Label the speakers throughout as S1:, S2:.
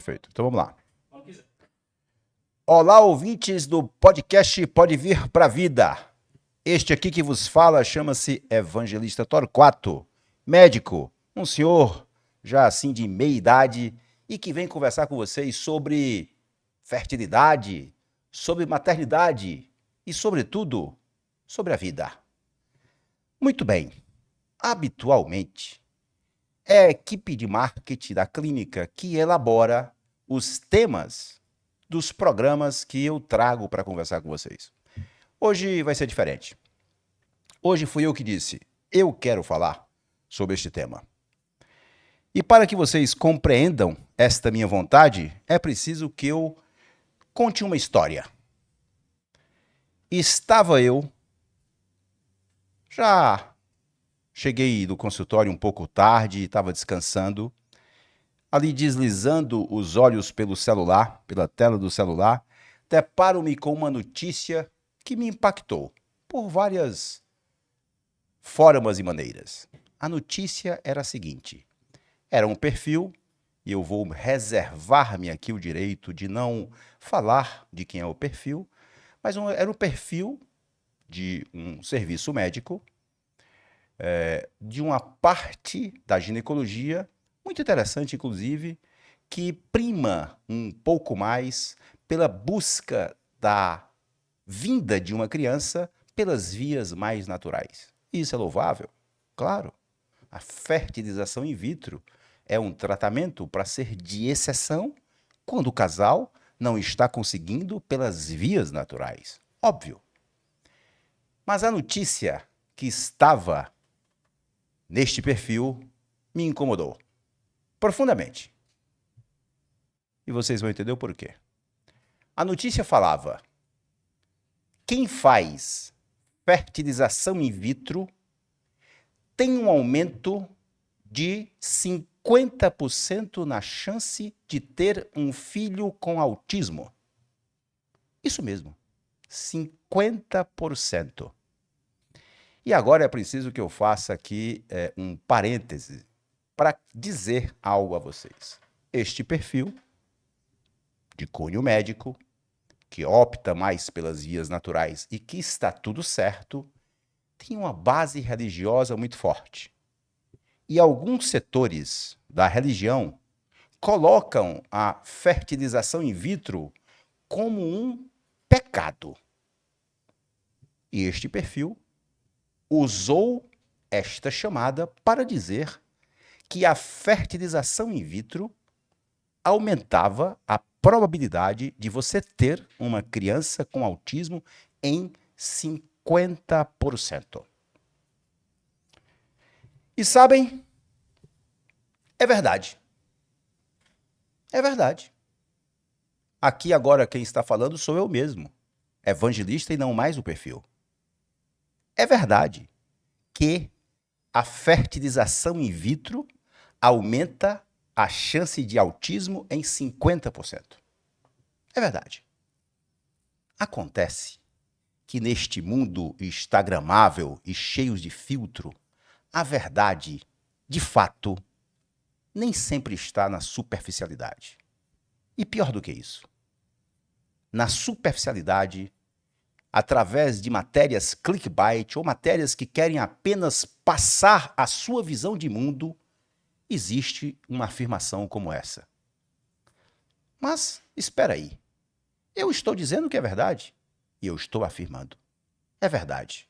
S1: Perfeito. Então vamos lá. Olá, ouvintes do podcast Pode Vir Pra Vida. Este aqui que vos fala chama-se Evangelista Torquato, médico, um senhor já assim de meia idade e que vem conversar com vocês sobre fertilidade, sobre maternidade e, sobretudo, sobre a vida. Muito bem. Habitualmente, é a equipe de marketing da clínica que elabora os temas dos programas que eu trago para conversar com vocês. Hoje vai ser diferente. Hoje fui eu que disse, eu quero falar sobre este tema. E para que vocês compreendam esta minha vontade, é preciso que eu conte uma história. Estava eu, já cheguei do consultório um pouco tarde, estava descansando, ali deslizando os olhos pelo celular, pela tela do celular, deparo-me com uma notícia que me impactou por várias formas e maneiras. A notícia era a seguinte: era um perfil, e eu vou reservar-me aqui o direito de não falar de quem é o perfil, mas era o perfil de um serviço médico, de uma parte da ginecologia, muito interessante, inclusive, que prima um pouco mais pela busca da vinda de uma criança pelas vias mais naturais. Isso é louvável? Claro. A fertilização in vitro é um tratamento para ser de exceção quando o casal não está conseguindo pelas vias naturais. Óbvio. Mas a notícia que estava neste perfil me incomodou profundamente. E vocês vão entender o porquê. A notícia falava: quem faz fertilização in vitro tem um aumento de 50% na chance de ter um filho com autismo. Isso mesmo, 50%. E agora é preciso que eu faça aqui um parêntese para dizer algo a vocês. Este perfil de cunho médico, que opta mais pelas vias naturais e que está tudo certo, tem uma base religiosa muito forte. E alguns setores da religião colocam a fertilização in vitro como um pecado. E este perfil usou esta chamada para dizer que a fertilização in vitro aumentava a probabilidade de você ter uma criança com autismo em 50%. E sabem, é verdade. É verdade. Aqui agora quem está falando sou eu mesmo, evangelista e não mais o perfil. É verdade que a fertilização in vitro aumenta a chance de autismo em 50%. É verdade. Acontece que neste mundo instagramável e cheio de filtro, a verdade, de fato, nem sempre está na superficialidade. E pior do que isso, na superficialidade, através de matérias clickbait ou matérias que querem apenas passar a sua visão de mundo, existe uma afirmação como essa. Mas, espera aí. Eu estou dizendo que é verdade. E eu estou afirmando. É verdade.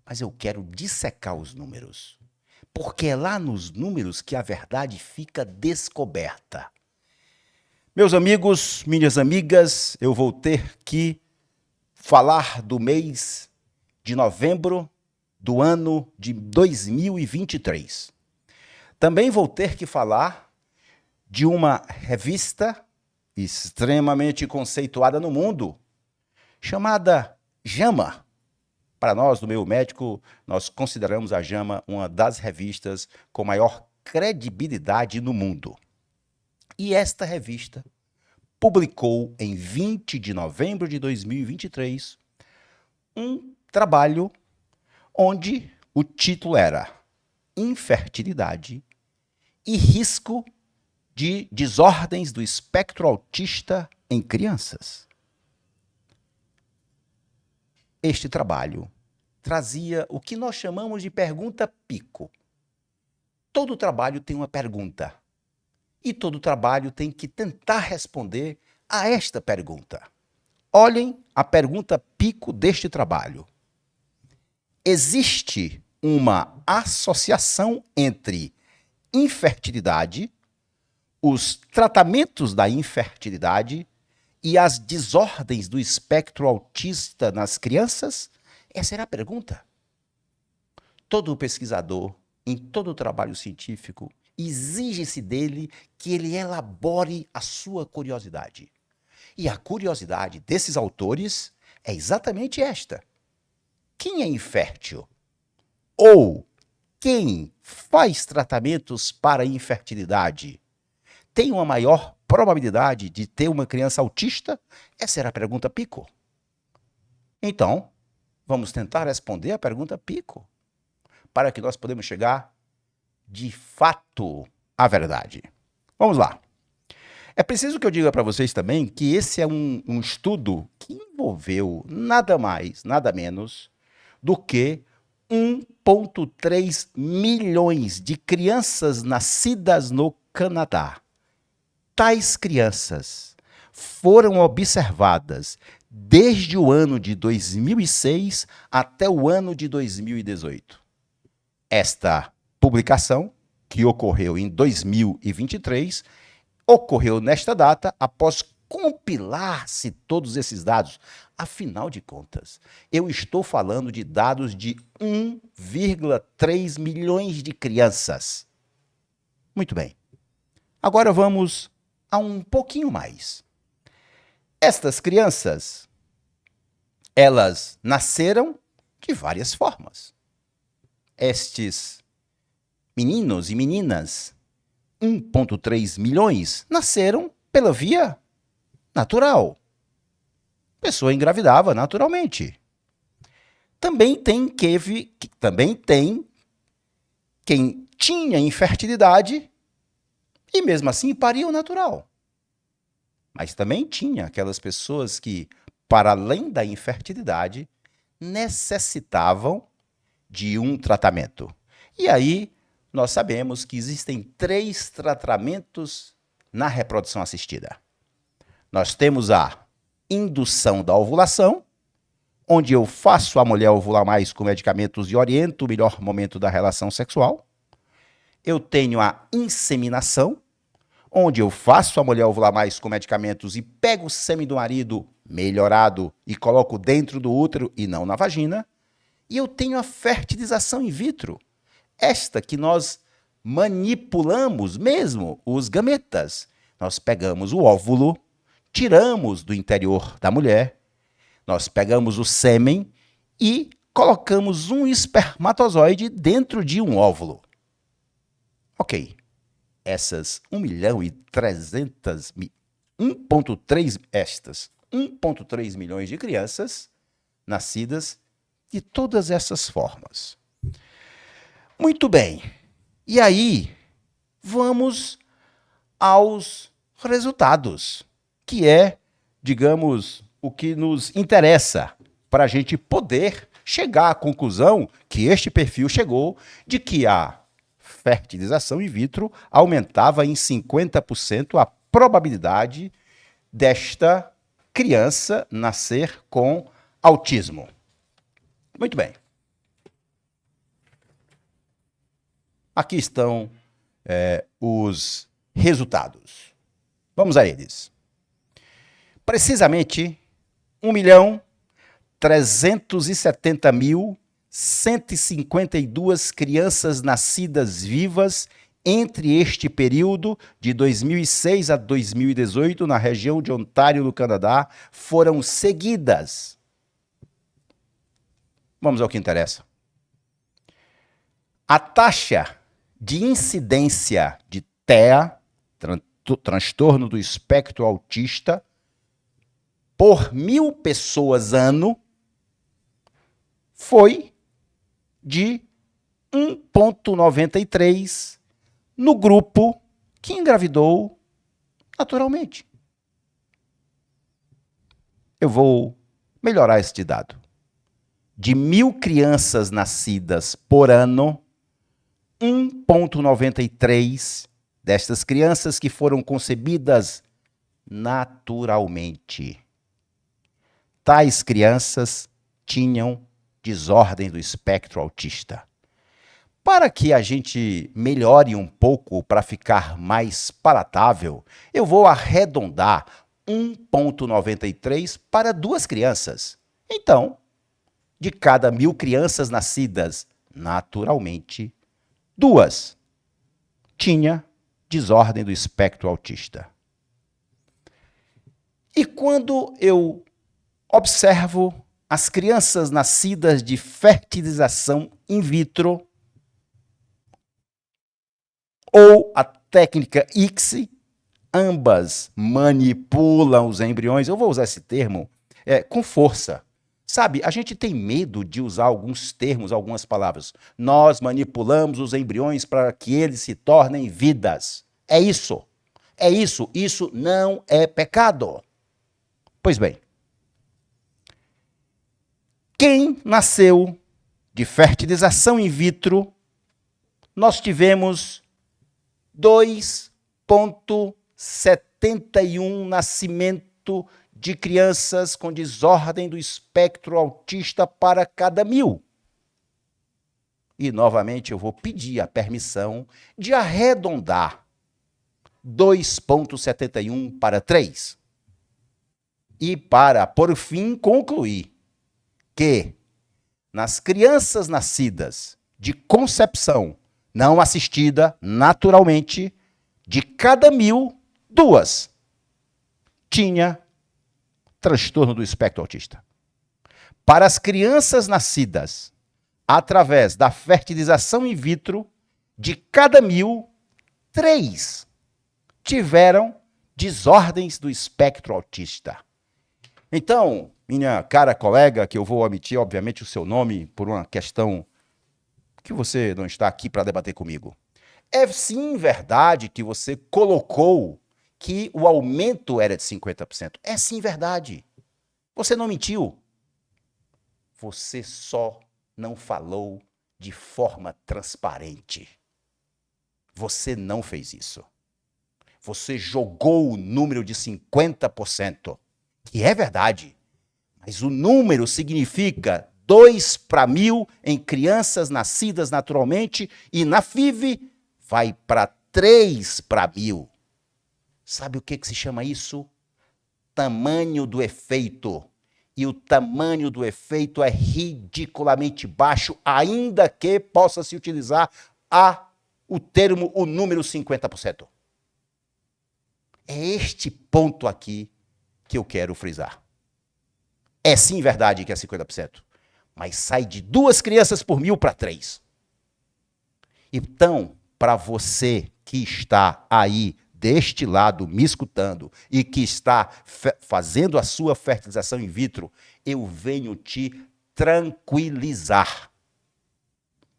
S1: Mas eu quero dissecar os números. Porque é lá nos números que a verdade fica descoberta. Meus amigos, minhas amigas, eu vou ter que falar do mês de novembro do ano de 2023. Também vou ter que falar de uma revista extremamente conceituada no mundo, chamada JAMA. Para nós, do meio médico, nós consideramos a JAMA uma das revistas com maior credibilidade no mundo. E esta revista publicou, em 20 de novembro de 2023, um trabalho onde o título era Infertilidade e Risco de desordens do espectro autista em crianças. Este trabalho trazia o que nós chamamos de pergunta pico. Todo trabalho tem uma pergunta. E todo trabalho tem que tentar responder a esta pergunta. Olhem a pergunta pico deste trabalho. Existe uma associação entre infertilidade, os tratamentos da infertilidade e as desordens do espectro autista nas crianças? Essa era a pergunta. Todo pesquisador, em todo trabalho científico, exige-se dele que ele elabore a sua curiosidade. E a curiosidade desses autores é exatamente esta. Quem é infértil? Ou quem faz tratamentos para infertilidade tem uma maior probabilidade de ter uma criança autista? Essa era a pergunta pico. Então, vamos tentar responder a pergunta pico, para que nós podemos chegar, de fato, à verdade. Vamos lá. É preciso que eu diga para vocês também que esse é um estudo que envolveu nada mais, nada menos do que 1,3 milhões de crianças nascidas no Canadá. Tais crianças foram observadas desde o ano de 2006 até o ano de 2018. Esta publicação, que ocorreu em 2023, ocorreu nesta data após compilar-se todos esses dados. Afinal de contas, eu estou falando de dados de 1,3 milhões de crianças. Muito bem. Agora vamos a um pouquinho mais. Estas crianças, elas nasceram de várias formas. Estes meninos e meninas, 1,3 milhões, nasceram pela via natural. A pessoa engravidava naturalmente. Também tem quem tinha infertilidade e mesmo assim pariu natural. Mas também tinha aquelas pessoas que, para além da infertilidade, necessitavam de um tratamento. E aí, nós sabemos que existem 3 tratamentos na reprodução assistida. Nós temos a indução da ovulação, onde eu faço a mulher ovular mais com medicamentos e oriento o melhor momento da relação sexual. Eu tenho a inseminação, onde eu faço a mulher ovular mais com medicamentos e pego o sêmen do marido melhorado e coloco dentro do útero e não na vagina. E eu tenho a fertilização in vitro, esta que nós manipulamos mesmo os gametas. Nós pegamos o óvulo, tiramos do interior da mulher, nós pegamos o sêmen e colocamos um espermatozoide dentro de um óvulo. Ok. Essas 1,3 milhões de crianças nascidas de todas essas formas. Muito bem. E aí, vamos aos resultados, que é, digamos, o que nos interessa para a gente poder chegar à conclusão que este perfil chegou de que a fertilização in vitro aumentava em 50% a probabilidade desta criança nascer com autismo. Muito bem. Aqui estão os resultados. Vamos a eles. Precisamente 1.370.152 crianças nascidas vivas entre este período de 2006 a 2018 na região de Ontário, no Canadá, foram seguidas. Vamos ao que interessa. A taxa de incidência de TEA, transtorno do espectro autista, por 1.000 pessoas ano, foi de 1,93 no grupo que engravidou naturalmente. Eu vou melhorar este dado. De 1.000 crianças nascidas por ano, 1,93 destas crianças que foram concebidas naturalmente. Tais crianças tinham desordem do espectro autista. Para que a gente melhore um pouco, para ficar mais palatável, eu vou arredondar 1,93 para 2 crianças. Então, de cada 1.000 crianças nascidas naturalmente, 2 tinha desordem do espectro autista. E quando eu observo as crianças nascidas de fertilização in vitro, ou a técnica ICSI, ambas manipulam os embriões, eu vou usar esse termo, com força. Sabe, a gente tem medo de usar alguns termos, algumas palavras. Nós manipulamos os embriões para que eles se tornem vidas. É isso. É isso. Isso não é pecado. Pois bem, quem nasceu de fertilização in vitro, nós tivemos 2,71 nascimento de crianças com desordem do espectro autista para cada 1.000. E, novamente, eu vou pedir a permissão de arredondar 2,71 para 3. E para, por fim, concluir que nas crianças nascidas de concepção não assistida naturalmente, de cada 1.000, 2 tinha transtorno do espectro autista. Para as crianças nascidas através da fertilização in vitro, de cada 1.000, 3 tiveram desordens do espectro autista. Então, minha cara colega, que eu vou omitir, obviamente, o seu nome por uma questão que você não está aqui para debater comigo. É sim verdade que você colocou que o aumento era de 50%. É sim verdade. Você não mentiu. Você só não falou de forma transparente. Você não fez isso. Você jogou o número de 50%, que é verdade. Mas o número significa 2 para 1.000 em crianças nascidas naturalmente, e na FIV vai para 3 para 1.000. Sabe o que se chama isso? Tamanho do efeito. E o tamanho do efeito é ridiculamente baixo, ainda que possa se utilizar o termo, o número 50%. É este ponto aqui que eu quero frisar. É sim verdade que é 50%, mas sai de 2 crianças por 1.000 para 3. Então, para você que está aí deste lado me escutando e que está fazendo a sua fertilização in vitro, eu venho te tranquilizar.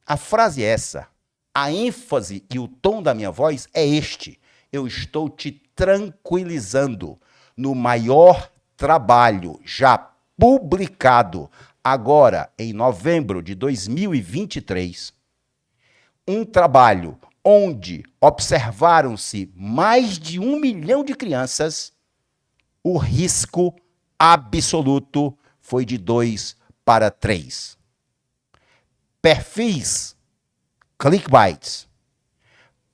S1: A frase é essa. A ênfase e o tom da minha voz é este. Eu estou te tranquilizando no maior trabalho já publicado agora em novembro de 2023, um trabalho onde observaram-se mais de 1 milhão de crianças, o risco absoluto foi de 2 para 3. Perfis clickbaits,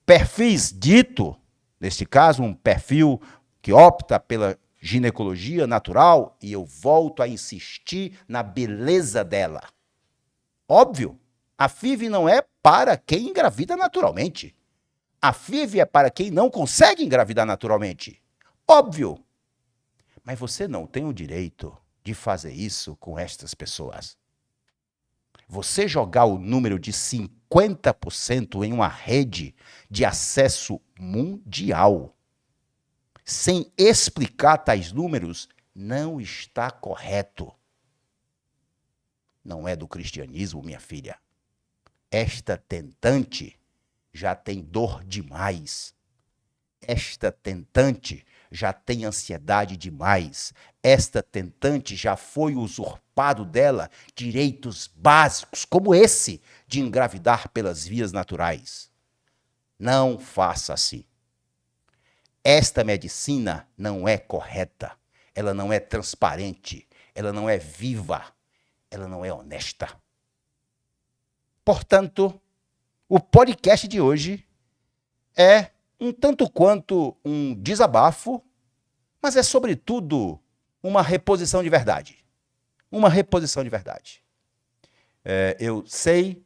S1: perfis dito, neste caso um perfil que opta pela ginecologia natural, e eu volto a insistir na beleza dela. Óbvio, a FIV não é para quem engravida naturalmente. A FIV é para quem não consegue engravidar naturalmente. Óbvio. Mas você não tem o direito de fazer isso com estas pessoas. Você jogar o número de 50% em uma rede de acesso mundial, sem explicar tais números, não está correto. Não é do cristianismo, minha filha. Esta tentante já tem dor demais. esta tentante já tem ansiedade demais. Esta tentante já foi usurpado dela direitos básicos, como esse de engravidar pelas vias naturais. Não faça assim. Esta medicina não é correta, ela não é transparente, ela não é viva, ela não é honesta. Portanto, o podcast de hoje é um tanto quanto um desabafo, mas é, sobretudo, uma reposição de verdade. Uma reposição de verdade. Eu sei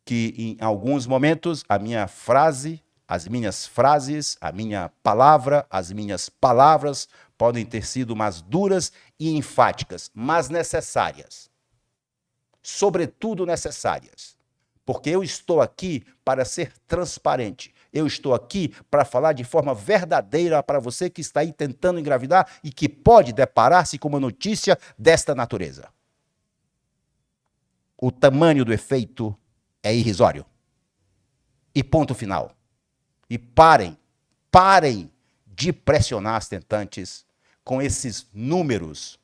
S1: que, em alguns momentos, a minha frase, as minhas frases, a minha palavra, as minhas palavras podem ter sido mais duras e enfáticas, mas necessárias. Sobretudo necessárias. Porque eu estou aqui para ser transparente. Eu estou aqui para falar de forma verdadeira para você que está aí tentando engravidar e que pode deparar-se com uma notícia desta natureza. O tamanho do efeito é irrisório. E ponto final. E parem de pressionar as tentantes com esses números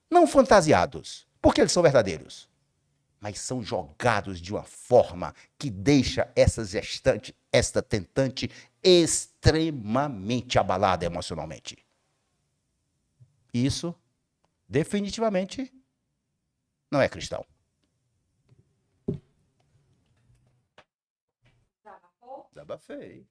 S1: não fantasiados, porque eles são verdadeiros, mas são jogados de uma forma que deixa esta tentante extremamente abalada emocionalmente. Isso, definitivamente, não é cristão. Desabafei.